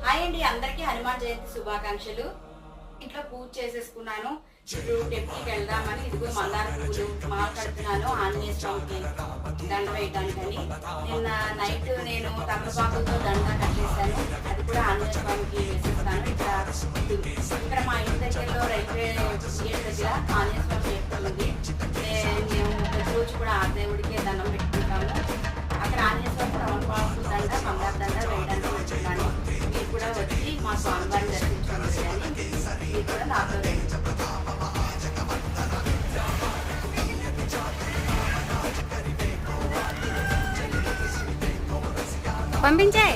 Hi అండి, అందరికీ హనుమాన్ జయంతి శుభాకాంక్షలు. ఇంట్లో పూజ చేసేసుకున్నాను. ఇప్పుడు టెంపుల్కి వెళ్దామని ఇదిగో మందార పూలు మాల కడుతున్నాను ఆంజనేయ స్వామికి దండ వేయడానికని. నిన్న నైట్ నేను తమలపాకులతో దండ కట్టేశాను, అది కూడా ఆంజనేయ స్వామికి వేసేస్తాను. ఇక్కడ మా ఇంటి దగ్గరలో రైల్వే గేట్ దగ్గర ఆంజనేయ స్వామి టెంపుల్ ఉంది. మేము ప్రతిరోజు కూడా ఆ దేవుడికే దండం పెట్టుకుంటాము. అక్కడ ఆంజనేయ స్వామి తమలపాకు దండ మందార దండ వేయడానికి వెళ్తున్నాను. మీరు కూడా వచ్చి మా స్వామివారిని దర్శించుకోండి అని మీరు కూడా నాతో పంపించాయి.